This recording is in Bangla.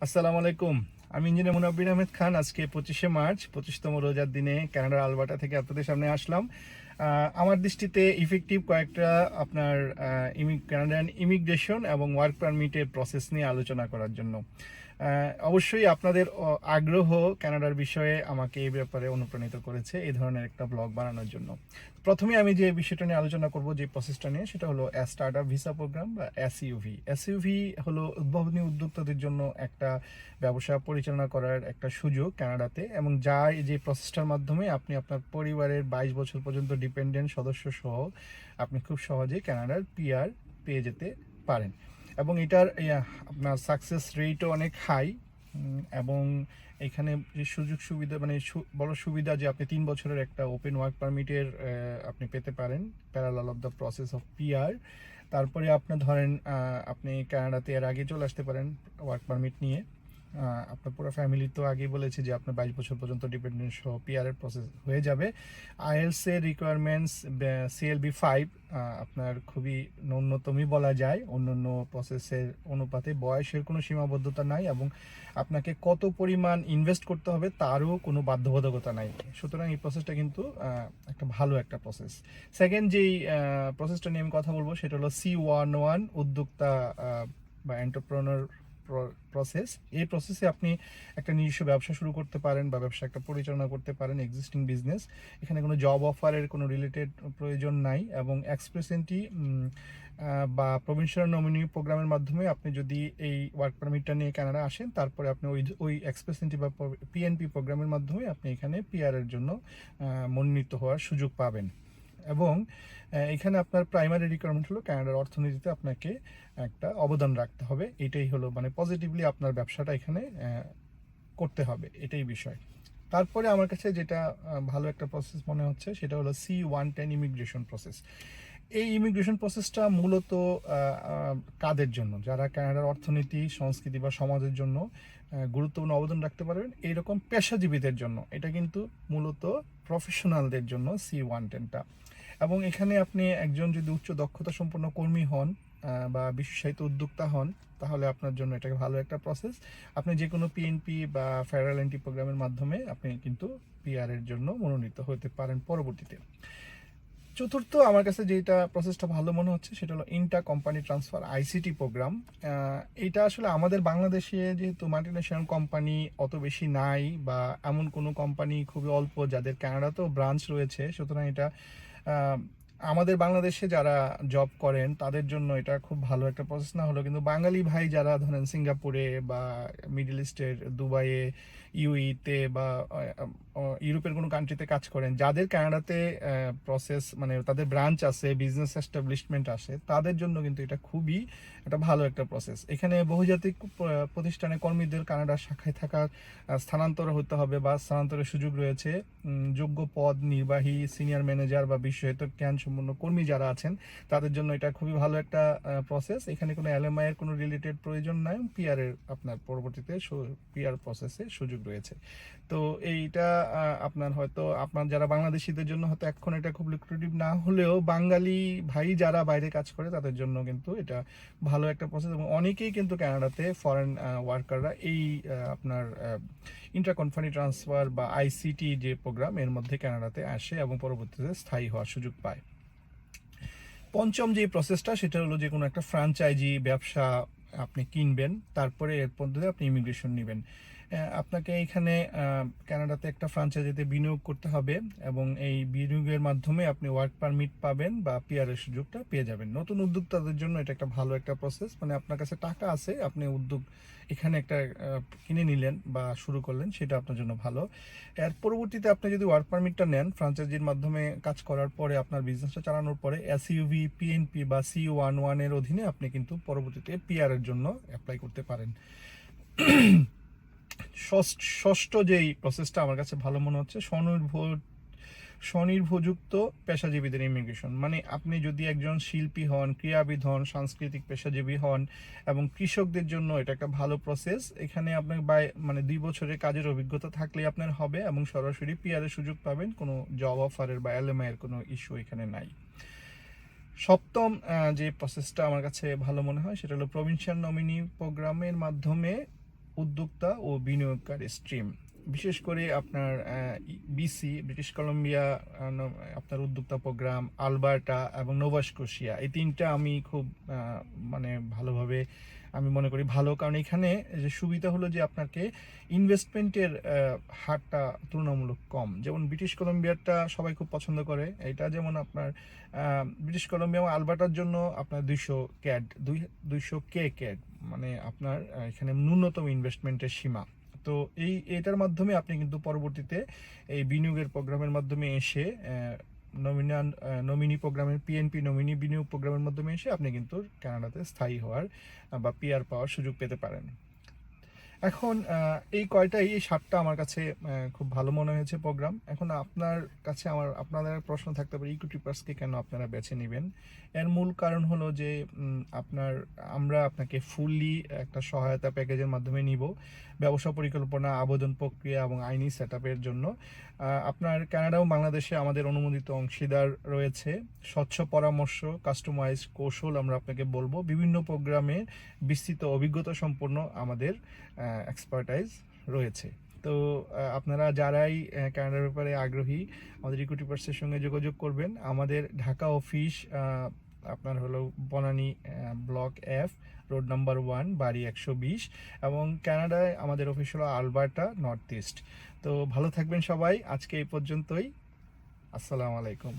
আসসালামু আলাইকুম। আমি ইঞ্জিনিয়ার মুনাব্বির আহমেদ খান। আজকে 25শে মার্চ 25তম রোজার দিনে কানাডার আলবার্টা থেকে আপনাদের সামনে আসলাম। আমার দৃষ্টিতে ইফেক্টিভ কয়েকটা আপনার কানাডিয়ান ইমিগ্রেশন এবং ওয়ার্ক পারমিটের প্রসেস নিয়ে আলোচনা করার জন্য। অবশ্যই আপনাদের আগ্রহ কানাডার বিষয়ে আমাকে এই ব্যাপারে অনুপ্রাণিত করেছে এই ধরনের একটা ব্লগ বানানোর জন্য। প্রথমে আমি যে বিষয়টা নিয়ে আলোচনা করব, যে প্রসেসটা নিয়ে, সেটা হলো স্টার্টআপ ভিসা প্রোগ্রাম বা এসইউভি। এসইউভি হলো উদ্ভাবনী উদ্যোক্তাদের জন্য একটা ব্যবসা পরিচালনা করার একটা সুযোগ কানাডাতে, এবং যে প্রসেসটার মাধ্যমে আপনি আপনার পরিবারের 22 বছর পর্যন্ত ডিপেন্ডেন্ট সদস্য সহ আপনি খুব সহজেই কানাডার পিআর পেয়ে যেতে পারেন। এবং এটার আপনার সাকসেস রেটও অনেক হাই। এবং এখানে যে সুযোগ সুবিধা, মানে বড় সুবিধা, যে আপনি 3 বছরের একটা ওপেন ওয়ার্ক পারমিটের আপনি পেতে পারেন parallel of the process of PR. তারপরে আপনি ধরেন আপনি কানাডাতে এর আগে চলে আসতে পারেন ওয়ার্ক পারমিট নিয়ে। আপনার পুরো ফ্যামিলি তো আগেই বলেছে যে আপনার 22 বছর পর্যন্ত ডিপেন্ডেন্ট সহ পিআর এর প্রসেস হয়ে যাবে। আইএলস এর রিকোয়ারমেন্টস CLB-5 আপনার খুবই ন্যূনতমই বলা যায়। অন্যান্য প্রসেসের অনুপাতে বয়সের কোনো সীমাবদ্ধতা নাই, এবং আপনাকে কত পরিমাণ ইনভেস্ট করতে হবে তারও কোনো বাধ্যবাধকতা নাই। সুতরাং এই প্রসেসটা কিন্তু একটা ভালো একটা প্রসেস। সেকেন্ড যেই প্রসেসটা নিয়ে আমি কথা বলবো সেটা হলো C11 উদ্যোক্তা বা এন্টারপ্রেনার প্রসেস। এই প্রসেসে আপনি একটা নিজস্ব ব্যবসা শুরু করতে পারেন বা ব্যবসা একটা পরিচালনা করতে পারেন, এক্সিস্টিং বিজনেস। এখানে কোনো জব অফারের কোনো রিলেটেড প্রয়োজন নাই, এবং এক্সপ্রেস এন্ট্রি বা প্রভিন্সিয়াল নমিনি প্রোগ্রামের মাধ্যমে আপনি যদি এই ওয়ার্ক পারমিটটা নিয়ে কানাডা আসেন, তারপরে আপনি ওই এক্সপ্রেস এন্ট্রি বা পিএনপি প্রোগ্রামের মাধ্যমে আপনি এখানে পিআর এর জন্য মনোনীত হওয়ার সুযোগ পাবেন। এবং এখানে আপনার প্রাইমারি রিকোয়ারমেন্ট হলো কানাডার অর্থনীতিতে আপনাকে একটা অবদান রাখতে হবে। এটাই হলো, মানে পজিটিভলি আপনার ব্যবসাটা এখানে করতে হবে, এটাই বিষয়। তারপরে আমার কাছে যেটা ভালো একটা প্রসেস মনে হচ্ছে সেটা হলো C-110 ইমিগ্রেশন প্রসেস। এই ইমিগ্রেশন প্রসেসটা মূলত কাদের জন্য? যারা কানাডার অর্থনীতি, সংস্কৃতি বা সমাজের জন্য গুরুত্বপূর্ণ অবদান রাখতে পারবেন এইরকম পেশাজীবীদের জন্য। এটা কিন্তু মূলত প্রফেশনালদের জন্য C-110টা। এবং এখানে আপনি একজন যদি উচ্চ দক্ষতা সম্পন্ন কর্মী হন বা বিশেষায়িত উদ্যোক্তা হন, তাহলে আপনার জন্য এটা ভালো একটা প্রসেস। আপনি যে কোনো পিএনপি বা ফেডারেল এন্ট্রি প্রোগ্রামের মাধ্যমে আপনি কিন্তু পিআর এর জন্য মনোনীত হতে পারেন পরবর্তীতে। চতুর্থ আমার কাছে যেটা প্রসেসটা ভালো মনে হচ্ছে সেটা হলো inter company transfer ICT program. এটা আসলে আমাদের বাংলাদেশে যেহেতু মাল্টিন্যাশনাল কোম্পানি অত বেশি নাই, বা এমন কোনো কোম্পানি খুবই অল্প যাদের কানাডাতেও ব্রাঞ্চ রয়েছে, সুতরাং এটা আমাদের বাংলাদেশে যারা জব করেন তাদের জন্য এটা খুব ভালো একটা প্রসেস না হলো, কিন্তু বাঙালি ভাই যারা ধরেন সিঙ্গাপুরে বা মিডল ইস্টের দুবাইয়ে, ইউইতে বা ইউরোপের কোনো কান্ট্রিতে কাজ করেন, যাদের কানাডাতে প্রসেস, মানে তাদের ব্রাঞ্চ আছে, বিজনেস এস্টাবলিশমেন্ট আছে, তাদের জন্য কিন্তু এটা খুবই একটা ভালো একটা প্রসেস। এখানে বহুজাতিক প্রতিষ্ঠানে কর্মীদের কানাডার শাখায় থাকার স্থানান্তর হতে হবে বা স্থানান্তরের সুযোগ রয়েছে। যোগ্য পদ, নির্বাহী, সিনিয়র ম্যানেজার বা বিশেষায়িত জ্ঞান সম্পন্ন কর্মী যারা আছেন তাদের জন্য এটা খুবই ভালো একটা প্রসেস। এখানে কোনো এলএমআই এর কোনো রিলেটেড প্রয়োজন নাই। পিআর এর আপনার পরবর্তীতে পিআর প্রসেসে সুযোগ রয়েছে। তো এইটা আপনার হয়তো আপনার যারা বাংলাদেশিদের জন্য হয়তো এখন এটা খুব লুক্রেটিভ না হলেও, বাঙালি ভাই যারা বাইরে কাজ করে তাদের জন্য কিন্তু এটা ভালো একটা প্রসেস। এবং অনেকেই কিন্তু কানাডাতে ফরেন ওয়ার্কাররা এই আপনার ইন্টার কোম্পানি ট্রান্সফার বা ICT যে প্রোগ্রাম, এর মধ্যে কানাডাতে আসে এবং পরবর্তীতে স্থায়ী হওয়ার সুযোগ পায়। পঞ্চম যে প্রসেসটা সেটা হলো যে কোনো একটা ফ্র্যাঞ্চাইজি ব্যবসা আপনি কিনবেন, তারপরে এর পদ্ধতিতে আপনি ইমিগ্রেশন নেবেন। আপনাকে এখানে কানাডাতে একটা ফ্র্যাঞ্চাইজিতে বিনিয়োগ করতে হবে, এবং এই বিনিয়োগের মাধ্যমে আপনি ওয়ার্ক পারমিট পাবেন বা পিআর এর সুযোগটা পেয়ে যাবেন। নতুন উদ্যোক্তাদের জন্য এটা একটা ভালো একটা প্রসেস, মানে আপনার কাছে টাকা আছে, আপনি উদ্যোগ এখানে একটা কিনে নিলেন বা শুরু করলেন, সেটা আপনার জন্য ভালো। এর পরবর্তীতে আপনি যদি ওয়ার্ক পারমিটটা নেন ফ্র্যাঞ্চাইজির মাধ্যমে কাজ করার পরে, আপনার বিজনেসটা চালানোর পরে, এসইউভি, পিএনপি বা C-11 এর অধীনে আপনি কিন্তু পরবর্তীতে পিআর এর জন্য অ্যাপ্লাই করতে পারেন। ষষ্ঠ যেই প্রসেসটা আমার কাছে ভালো মনে হচ্ছে স্বনির্ভরযুক্ত পেশাজীবীদের ইমিগ্রেশন। মানে আপনি যদি একজন শিল্পী হন, ক্রীড়াবিদ হন, সাংস্কৃতিক পেশাজীবী হন, এবং কৃষকদের জন্য এটা একটা ভালো প্রসেস। এখানে আপনার মানে 2 বছরের কাজের অভিজ্ঞতা থাকলে আপনার হবে, এবং সরাসরি পিআর এর সুযোগ পাবেন। কোনো জব অফারের বা এলএমআই এর কোনো ইস্যু এখানে নাই। সপ্তম যে প্রসেসটা আমার কাছে ভালো মনে হয় সেটা হলো প্রভিন্সিয়াল নমিনি প্রোগ্রামের মাধ্যমে উদ্যোক্তা ও বিনিয়োগকারী স্ট্রিম। বিশেষ করে আপনার বিসি, ব্রিটিশ কলম্বিয়া, আপনার উদ্যোক্তা প্রোগ্রাম, আলবার্টা এবং নোভাস্কোশিয়া, এই তিনটা আমি খুব মানে ভালোভাবে আমি মনে করি ভালো, কারণ এখানে যে সুবিধা হলো যে আপনাকে ইনভেস্টমেন্টের হারটা তুলনামূলক কম। যেমন ব্রিটিশ কলম্বিয়াটা সবাই খুব পছন্দ করে, এটা যেমন আপনার ব্রিটিশ কলম্বিয়া এবং আলবার্টার জন্য আপনার 200K CAD, মানে আপনার এখানে ন্যূনতম ইনভেস্টমেন্টের সীমা। তো এটার মাধ্যমে আপনি কিন্তু পরবর্তীতে এই বিনিয়োগের প্রোগ্রামের মাধ্যমে এসে নমিনি প্রোগ্রামের পিএনপি নমিনি বিনিয়োগ প্রোগ্রামের মাধ্যমে এসে আপনি কিন্তু কানাডাতে স্থায়ী হওয়ার বা পিআর পাওয়ার সুযোগ পেতে পারেন। এখন এই 7টা আমার কাছে খুব ভালো মনে হয়েছে প্রোগ্রাম। এখন আপনার কাছে আপনাদের প্রশ্ন থাকতে পারে ইকুইটি পার্সকে কেন আপনারা বেছে নেবেন। এর মূল কারণ হলো যে আমরা আপনাকে ফুললি একটা সহায়তা প্যাকেজের মাধ্যমে নিব, ব্যবসা পরিকল্পনা, আবেদন প্রক্রিয়া এবং আইনি সেট আপের জন্য। আপনার কানাডা ও বাংলাদেশে আমাদের অনুমোদিত অংশীদার রয়েছে, স্বচ্ছ পরামর্শ, কাস্টমাইজ কৌশল আমরা আপনাকে বলবো, বিভিন্ন প্রোগ্রামে বিস্তৃত অভিজ্ঞতা সম্পন্ন আমাদের এক্সপার্টাইজ রয়েছে। তো আপনারা যারাই কানাডার ব্যাপারে আগ্রহী, আমাদের ইকুইটি পার্সের সঙ্গে যোগাযোগ করবেন। আমাদের ঢাকা অফিস আপনার হলো Banani block F, road number 1, বাড়ি 120, এবং কানাডায় আমাদের অফিস হলো আলবার্টা, নর্থ ইস্ট। তো ভালো থাকবেন সবাই, আজকে এই পর্যন্তই। আসসালামু আলাইকুম।